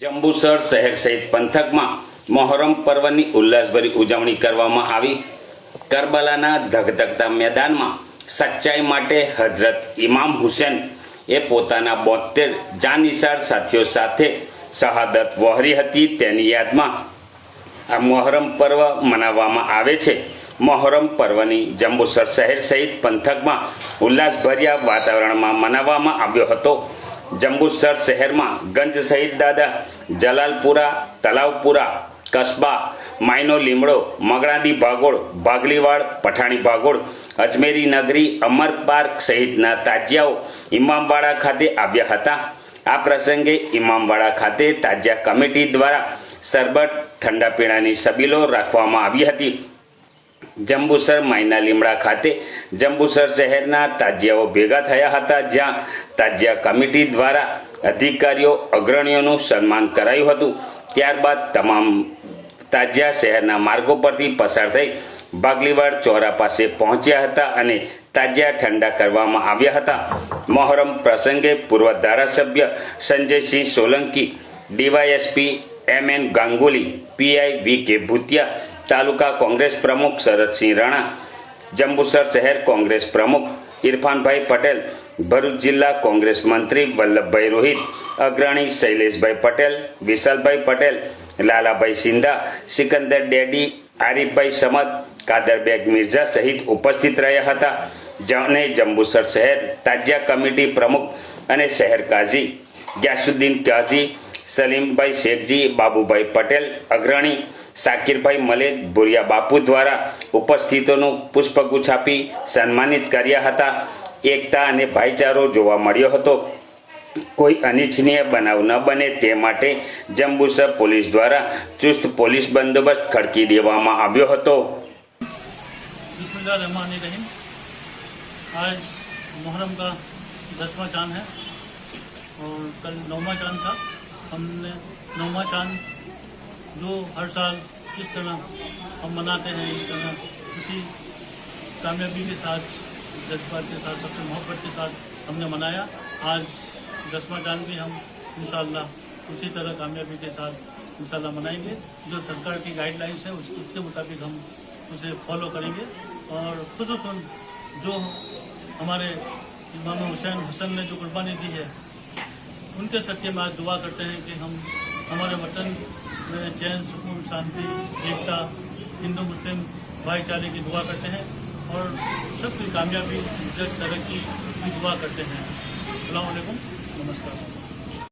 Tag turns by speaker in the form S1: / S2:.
S1: જંબુસર શહેર સહિત પંથકમાં મોહરમ પર્વની ઉલ્લાસભરી ઉજવણી કરવામાં આવી। કરબલાના ધગધગતા મેદાનમાં સચ્ચાઈ માટે હજરત ઇમામ હુસૈન એ પોતાના 72 જાનનિસાર સાથીઓ સાથે શહાદત વહોરી હતી। તેની યાદમાં આ મોહરમ પર્વ મનાવવામાં આવે છે। મોહરમ પર્વની જંબુસર શહેર સહિત પંથકમાં ઉલ્લાસભર્યા વાતાવરણમાં મનાવવામાં આવ્યો હતો। જંબુસર શહેરમાં ગંજ શહીદ દાદા, જલાલપુરા, તલાવપુરા, કસ્બા, માયનો લીમડો, મગણાદી ભાગોળ, ભાગલીવાડ, પઠાણી ભાગોળ, અજમેરી નગરી, અમર પાર્ક સહિતના તાજિયાઓ ઇમામવાડા ખાતે આવ્યા હતા। આ પ્રસંગે ઇમામવાડા ખાતે તાજિયા કમિટી દ્વારા શરબત, ઠંડા પીણાની સબીલો રાખવામાં આવી હતી। જંબુસર માયના લીમડા ખાતે જંબુસર શહેરના તાજિયાઓ ભેગા થયા હતા, જ્યાં તાજિયા કમિટી દ્વારા અધિકારીઓ અગ્રણીઓનું સન્માન કરાયું હતું। ત્યારબાદ તમામ તાજિયા શહેરના માર્ગો પરથી પસાર થઈ ભાગલીવાડ ચોરા પાસે પહોંચ્યા હતા અને તાજિયા ઠંડા કરવામાં આવ્યા હતા। મોહરમ પ્રસંગે પૂર્વ ધારાસભ્ય Sanjaysinh Solanki, DYSP MN Ganguly, PI VK ભૂતિયા, તાલુકા કોંગ્રેસ પ્રમુખ શરદસિંહ રાણા, જંબુસર શહેર કોંગ્રેસ પ્રમુખ ઇરફાનભાઈ પટેલ, ભરૂચ જિલ્લા કોંગ્રેસ મંત્રી વલ્લભભાઈ રોહિત, અગ્રણી શૈલેષભાઈ પટેલ, વિશાલભાઈ પટેલ, લાલાભાઈ સિંધા, સિકંદર ડેડી, આરીફભાઈ સમદ, કાદરબેગ મિર્ઝા સહિત ઉપસ્થિત રહ્યા હતા। જેને જંબુસર શહેર તાજિયા કમિટી પ્રમુખ અને શહેર કાઝી ગ્યાસુદ્દીન કાઝી, સલીમભાઈ શેખજી, બાબુભાઈ પટેલ અગ્રણી, શાકિરભાઈ મલેક, ભુરિયા બાપુ દ્વારા ઉપસ્થિતોનું પુષ્પગુચ્છ આપી સન્માનિત કર્યા હતા। એકતા અને ભાઈચારો જોવા મળ્યો હતો। કોઈ અનિચ્છનીય બનાવ ન બને તે માટે જંબુસર પોલીસ દ્વારા ચુસ્ત પોલીસ બંદોબસ્ત ખડકી દેવામાં આવ્યો હતો।
S2: बिस्मिल्लाहिर्रहमानिर्रहीम। आज मुहर्रम का 10वां चांद है और कल 9वां चांद था। हमने 9वां चांद जो हर साल जिस तरह हम मनाते हैं, इस तरह उसी कामयाबी के साथ, जज्बात के साथ, सबसे मोहब्बत के साथ हमने मनाया। आज 10वां चांद भी हम इंशाअल्लाह उसी तरह कामयाबी के साथ इंशाअल्लाह मनाएंगे। जो सरकार की गाइडलाइंस है उसके मुताबिक हम उसे फॉलो करेंगे और खुसूसन जो हमारे इमाम हुसैन ने जो कुर्बानी दी है, उनके सत्य में आज दुआ करते हैं कि हम हमारे वतन में चैन, सुकून, शांति, एकता, हिंदू मुस्लिम भाईचारे की दुआ करते हैं और सबकी कामयाबी, इज्जत, तरक्की की दुआ करते हैं। अस्सलाम वालेकुम, नमस्कार।